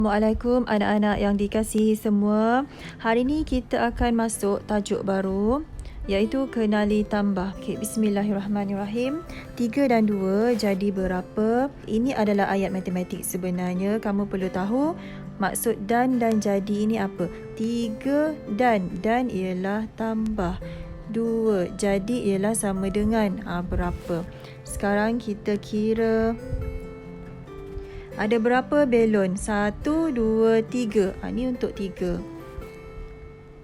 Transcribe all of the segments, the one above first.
Assalamualaikum anak-anak yang dikasihi semua. Hari ini kita akan masuk tajuk baru iaitu kenali tambah. Okay, bismillahirrahmanirrahim. 3 dan 2 jadi berapa? Ini adalah ayat matematik sebenarnya. Kamu perlu tahu maksud dan jadi ini apa? 3 dan ialah tambah. 2 jadi ialah sama dengan berapa? Sekarang kita kira ada berapa belon? 1, 2, 3. Ni untuk 3.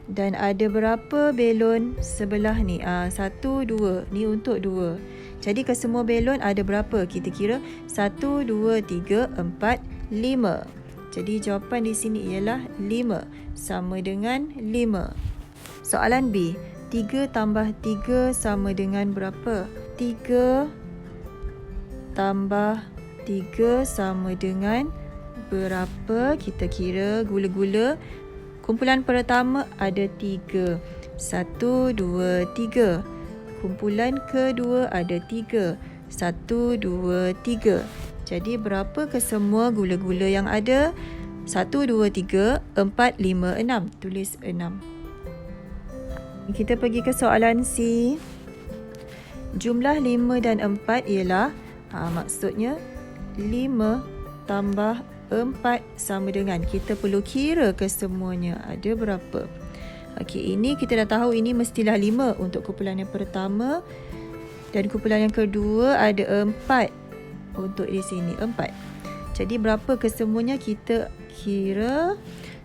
Dan ada berapa belon sebelah ni? 1, 2. Ni untuk 2. Jadi ke semua belon ada berapa? Kita kira 1, 2, 3, 4, 5. Jadi jawapan di sini ialah 5. Sama dengan 5. Soalan B. 3 tambah 3 sama dengan berapa? 3 tambah 3 sama dengan berapa? Kita kira gula-gula. Kumpulan pertama ada 3. 1, 2, 3. Kumpulan kedua ada 3. 1, 2, 3. Jadi berapa ke semua gula-gula yang ada? 1, 2, 3, 4, 5, 6. Tulis 6. Kita pergi ke soalan C. Jumlah 5 dan 4 ialah, maksudnya 5 tambah 4 sama dengan, kita perlu kira ke semuanya ada berapa. Okey, ini kita dah tahu ini mestilah 5 untuk kumpulan yang pertama. Dan kumpulan yang kedua ada 4 untuk di sini, 4. Jadi berapa ke semuanya? Kita kira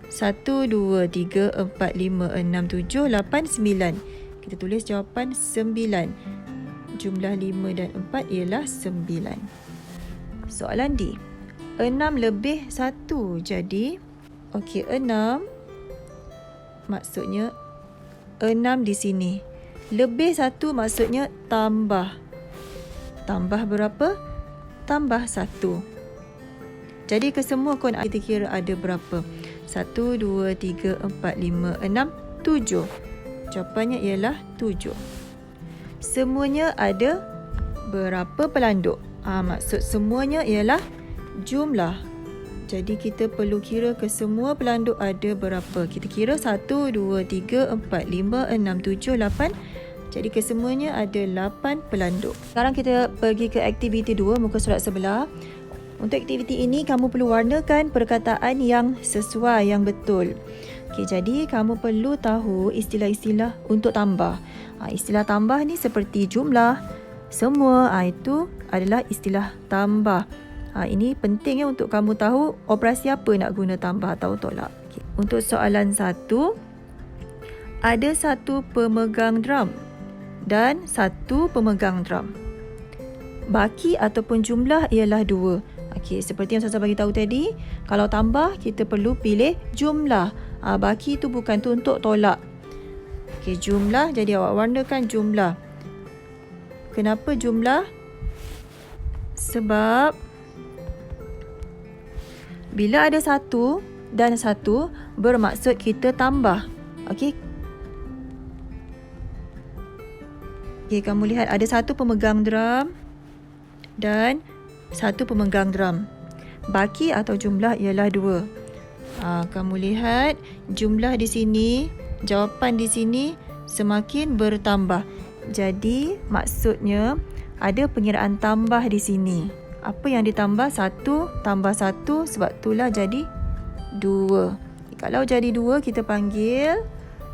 1, 2, 3, 4, 5, 6, 7, 8, 9. Kita tulis jawapan 9. Jumlah 5 dan 4 ialah 9. Soalan D. 6 lebih 1 jadi, okey, 6 maksudnya 6 di sini. Lebih 1 maksudnya tambah. Tambah berapa? Tambah 1. Jadi ke semua kita kira ada berapa? 1, 2, 3, 4, 5, 6, 7. Jawapannya ialah 7. Semuanya ada berapa pelanduk? Maksud semuanya ialah jumlah. Jadi kita perlu kira ke semua pelanduk ada berapa. Kita kira 1, 2, 3, 4, 5, 6, 7, 8. Jadi kesemuanya ada 8 pelanduk. Sekarang kita pergi ke aktiviti 2, muka surat sebelah. Untuk aktiviti ini kamu perlu warnakan perkataan yang sesuai, yang betul. Okey, jadi kamu perlu tahu istilah-istilah untuk tambah. Istilah tambah ni seperti jumlah, semua, itu adalah istilah tambah. Ini penting untuk kamu tahu operasi apa nak guna tambah atau tolak. Okay. Untuk soalan 1, ada 1 pemegang drum dan 1 pemegang drum. Baki ataupun jumlah ialah 2. Okey, seperti yang saya bagi tahu tadi, kalau tambah kita perlu pilih jumlah. Baki itu bukan tu untuk tolak. Okey, jumlah, jadi awak warnakan jumlah. Kenapa jumlah? Sebab bila ada 1 dan 1 bermaksud kita tambah. Okey. Okey, kamu lihat ada 1 pemegang drum dan 1 pemegang drum. Baki atau jumlah ialah 2. Kamu lihat jumlah di sini, jawapan di sini semakin bertambah. Jadi maksudnya ada pengiraan tambah di sini. Apa yang ditambah? 1 tambah 1, sebab itulah jadi 2. Kalau jadi 2 kita panggil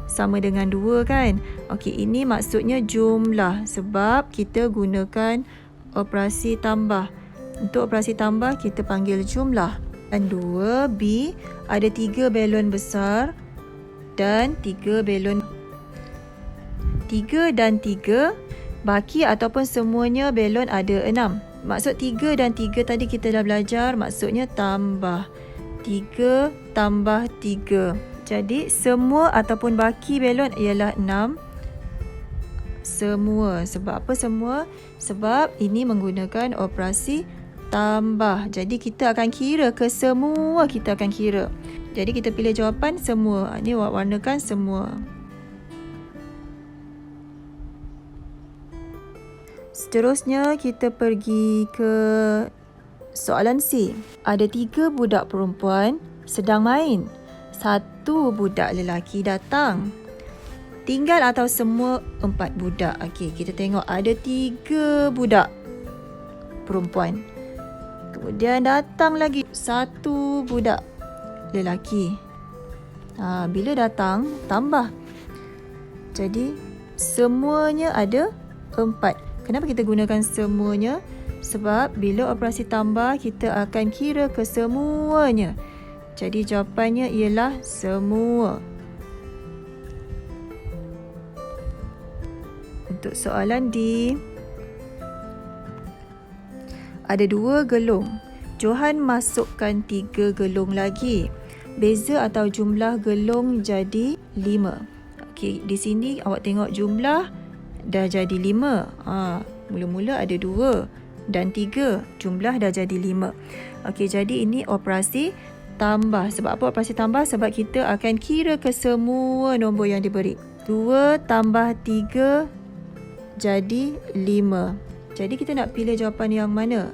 sama dengan 2 kan. Okey, ini maksudnya jumlah sebab kita gunakan operasi tambah. Untuk operasi tambah kita panggil jumlah. Dan 2B, ada 3 belon besar dan 3 belon. 3 dan 3, baki ataupun semuanya belon ada 6. Maksud 3 dan 3 tadi kita dah belajar, maksudnya tambah. 3 tambah 3. Jadi semua ataupun baki belon ialah 6. Semua. Sebab apa semua? Sebab ini menggunakan operasi tambah. Jadi kita akan kira ke semua, kita akan kira. Jadi kita pilih jawapan semua. Ini awak warnakan semua. Seterusnya kita pergi ke soalan C. Ada 3 budak perempuan sedang main. 1 budak lelaki datang. Tinggal atau semua 4 budak. Okey, kita tengok ada 3 budak perempuan. Kemudian datang lagi 1 budak lelaki. Bila datang, tambah. Jadi, semuanya ada 4. Kenapa kita gunakan semuanya? Sebab bila operasi tambah, kita akan kira kesemuanya. Jadi, jawapannya ialah semua. Untuk soalan D, ada 2 gelung. Johan masukkan 3 gelung lagi. Beza atau jumlah gelung jadi 5. Okey, di sini awak tengok jumlah dah jadi 5. Mula-mula ada 2 dan 3. Jumlah dah jadi 5. Okey, jadi ini operasi tambah. Sebab apa operasi tambah? Sebab kita akan kira ke semua nombor yang diberi. 2 tambah 3 jadi 5. Jadi kita nak pilih jawapan yang mana?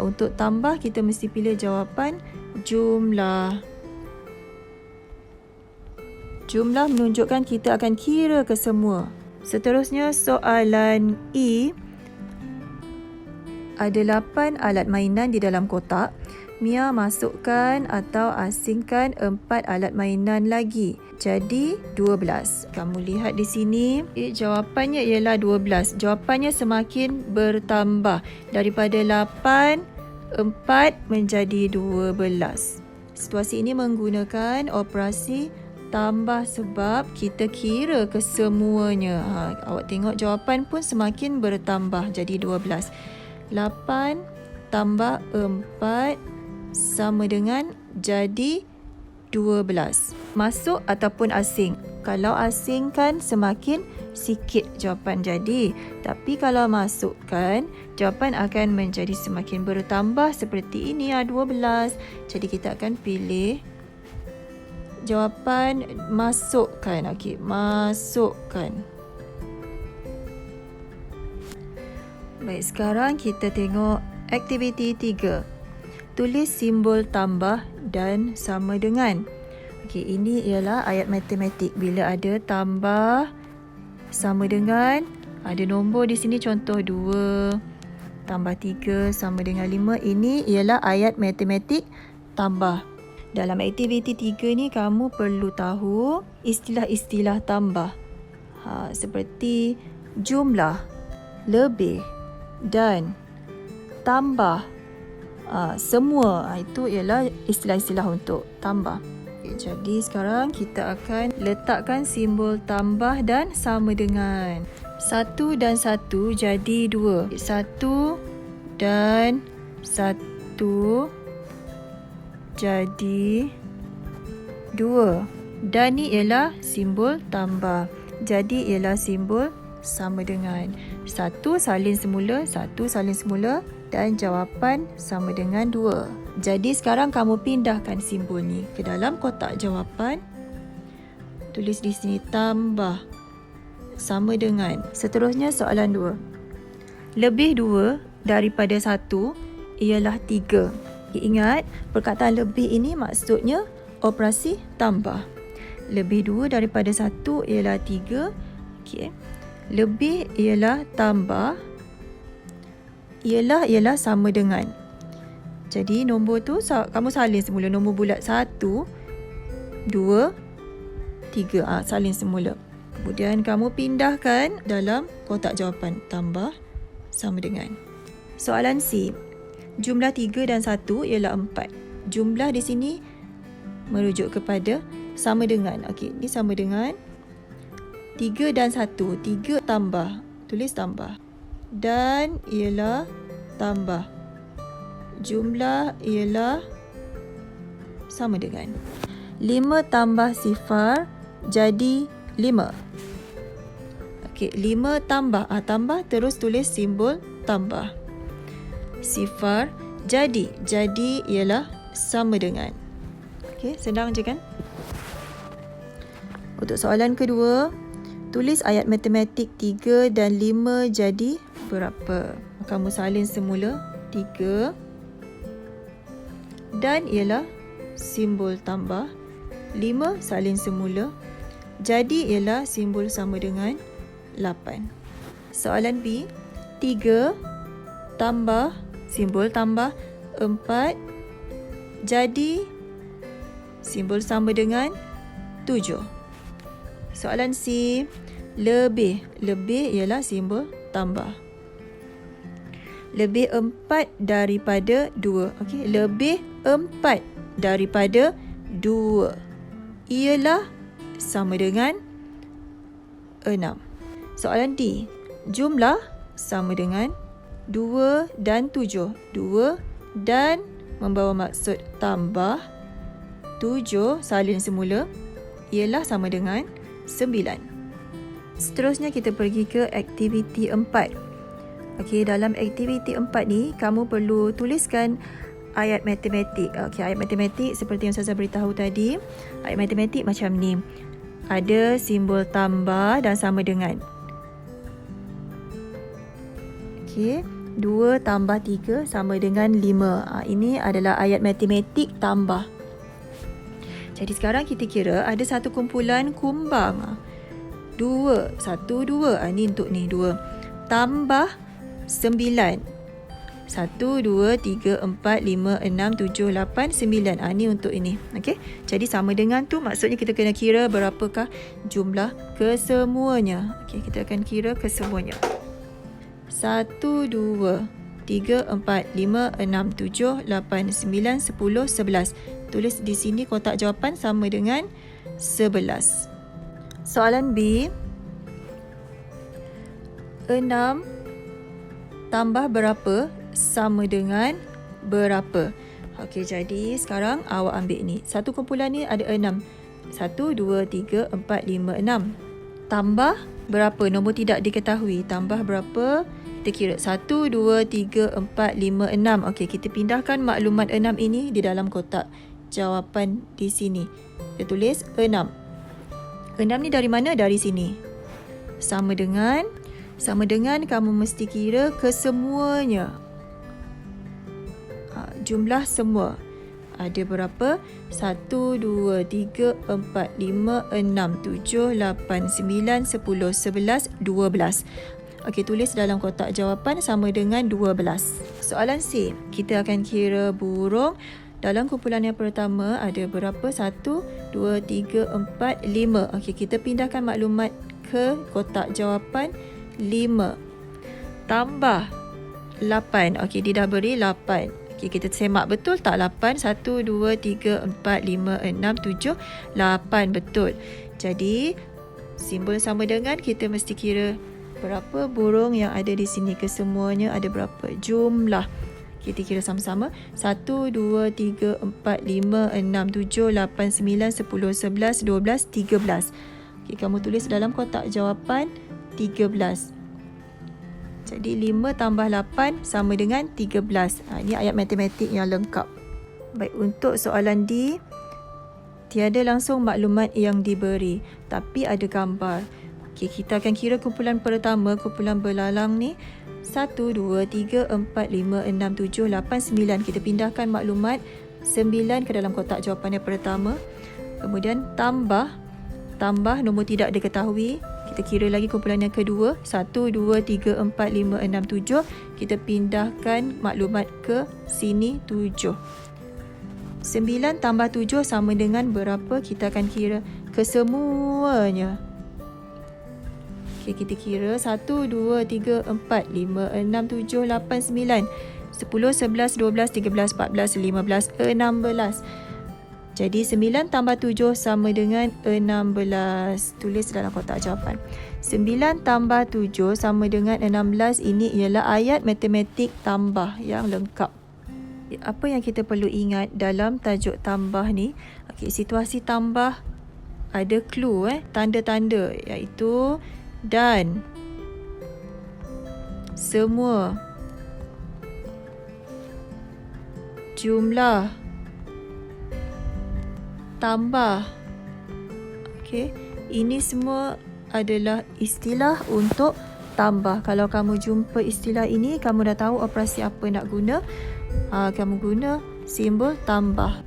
Untuk tambah kita mesti pilih jawapan jumlah. Jumlah menunjukkan kita akan kira ke semua. Seterusnya soalan E. Ada 8 alat mainan di dalam kotak. Mia masukkan atau asingkan 4 alat mainan lagi. Jadi 12. Kamu lihat di sini, jawapannya ialah 12. Jawapannya semakin bertambah. Daripada 8, 4 menjadi 12. Situasi ini menggunakan operasi tambah sebab kita kira kesemuanya. Awak tengok jawapan pun semakin bertambah jadi 12. 8 tambah 4 sama dengan jadi 12. Masuk ataupun asing. Kalau asingkan semakin sikit jawapan jadi. Tapi kalau masukkan, jawapan akan menjadi semakin bertambah seperti ini 12. Jadi kita akan pilih jawapan masukkan. Okey, masukkan. Baik, sekarang kita tengok aktiviti 3. Tulis simbol tambah dan sama dengan. Okey, ini ialah ayat matematik. Bila ada tambah, sama dengan, ada nombor di sini contoh 2 tambah 3 sama dengan 5. Ini ialah ayat matematik tambah. Dalam aktiviti 3 ni kamu perlu tahu istilah-istilah tambah. Seperti jumlah, lebih dan tambah. Semua itu ialah istilah-istilah untuk tambah. Jadi sekarang kita akan letakkan simbol tambah dan sama dengan. 1 dan 1 jadi 2. 1 dan 1 jadi 2. Dan ni ialah simbol tambah. Jadi ialah simbol sama dengan. 1 salin semula, 1 salin semula dan jawapan sama dengan 2. Jadi sekarang kamu pindahkan simbol ni ke dalam kotak jawapan. Tulis di sini tambah sama dengan. Seterusnya soalan 2. Lebih 2 daripada 1 ialah 3. Ingat, perkataan lebih ini maksudnya operasi tambah. Lebih 2 daripada 1 ialah 3. Okey. Lebih ialah tambah. Ialah sama dengan. Jadi nombor tu kamu salin semula. Nombor bulat 1, 2, 3. Salin semula. Kemudian kamu pindahkan dalam kotak jawapan. Tambah sama dengan. Soalan C. Jumlah 3 dan 1 ialah 4. Jumlah di sini merujuk kepada sama dengan. Okey, ini sama dengan 3 dan 1. 3 tambah. Tulis tambah. Dan ialah tambah. Jumlah ialah sama dengan. 5 tambah 0 jadi 5. Okey, 5 tambah. Tambah terus tulis simbol tambah. 0 jadi. Jadi ialah sama dengan. Okey, senang je kan? Untuk soalan kedua, tulis ayat matematik 3 dan 5 jadi berapa? Kamu salin semula. 3 dan ialah simbol tambah. 5 salin semula. Jadi ialah simbol sama dengan 8. Soalan B. 3 tambah simbol tambah 4 jadi simbol sama dengan 7. Soalan C. Lebih. Lebih ialah simbol tambah. Lebih 4 daripada 2. Okey, lebih 4 daripada 2 ialah sama dengan 6. Soalan D. Jumlah sama dengan 2 dan 7. 2 dan membawa maksud tambah 7 salin semula ialah sama dengan 9. Seterusnya kita pergi ke aktiviti 4. Okey, dalam aktiviti 4 ni kamu perlu tuliskan ayat matematik. Okey, ayat matematik seperti yang saya beritahu tadi. Ayat matematik macam ni. Ada simbol tambah dan sama dengan. Okey, 2 tambah 3 sama dengan 5. Ini adalah ayat matematik tambah. Jadi sekarang kita kira ada satu kumpulan kumbang. 2, 1, 2. Ini untuk ni 2. Tambah 9. 1, 2, 3, 4, 5, 6, 7, 8, 9. Ini untuk ini. Okey. Jadi sama dengan tu maksudnya kita kena kira berapakah jumlah kesemuanya. Okey, kita akan kira kesemuanya. 1, 2, 3, 4, 5, 6, 7, 8, 9, 10, 11. Tulis di sini kotak jawapan sama dengan 11. Soalan B. 6 tambah berapa sama dengan berapa? Okey, jadi sekarang awak ambil ni. Satu kumpulan ni ada 6. 1, 2, 3, 4, 5, 6. Tambah berapa? Nombor tidak diketahui. Tambah berapa? Kita kira 1, 2, 3, 4, 5, 6. Okey, kita pindahkan maklumat 6 ini di dalam kotak jawapan di sini. Kita tulis 6. 6 ni dari mana? Dari sini. Sama dengan kamu mesti kira kesemuanya. Jumlah semua. Ada berapa? 1, 2, 3, 4, 5, 6, 7, 8, 9, 10, 11, 12. Okey, tulis dalam kotak jawapan sama dengan 12. Soalan C. Kita akan kira burung. Dalam kumpulan yang pertama ada berapa? 1, 2, 3, 4, 5. Okey, kita pindahkan maklumat ke kotak jawapan 5. Tambah 8. Okey, dia dah beri 8. Okey, kita semak betul tak 8? 1, 2, 3, 4, 5, 6, 7, 8. Betul. Jadi, simbol sama dengan kita mesti kira berapa burung yang ada di sini. Kesemuanya ada berapa? Jumlah. Kita kira sama-sama. 1, 2, 3, 4, 5, 6, 7, 8, 9, 10, 11, 12, 13. Okey, kamu tulis dalam kotak jawapan 13. Jadi 5 tambah 8 sama dengan 13. Ini ayat matematik yang lengkap. Baik, untuk soalan D, tiada langsung maklumat yang diberi, tapi ada gambar. Okey, kita akan kira kumpulan pertama, kumpulan belalang ni. 1, 2, 3, 4, 5, 6, 7, 8, 9. Kita pindahkan maklumat 9 ke dalam kotak jawapan yang pertama. Kemudian tambah nombor tidak diketahui. Kita kira lagi kumpulan yang kedua. 1, 2, 3, 4, 5, 6, 7. Kita pindahkan maklumat ke sini 7. 9 tambah 7 sama dengan berapa? Kita akan kira kesemuanya. Okey, kita kira 1, 2, 3, 4, 5, 6, 7, 8, 9, 10, 11, 12, 13, 14, 15, 16. Jadi 9 tambah 7 sama dengan 16. Tulis dalam kotak jawapan. 9 tambah 7 sama dengan 16. Ini ialah ayat matematik tambah yang lengkap. Apa yang kita perlu ingat dalam tajuk tambah ni? Okey, situasi tambah ada clue, tanda-tanda, iaitu dan, semua, jumlah, tambah. Okey, ini semua adalah istilah untuk tambah. Kalau kamu jumpa istilah ini, kamu dah tahu operasi apa nak guna. Kamu guna simbol tambah.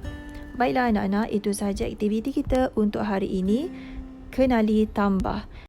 Baiklah anak-anak, itu sahaja aktiviti kita untuk hari ini. Kenali tambah.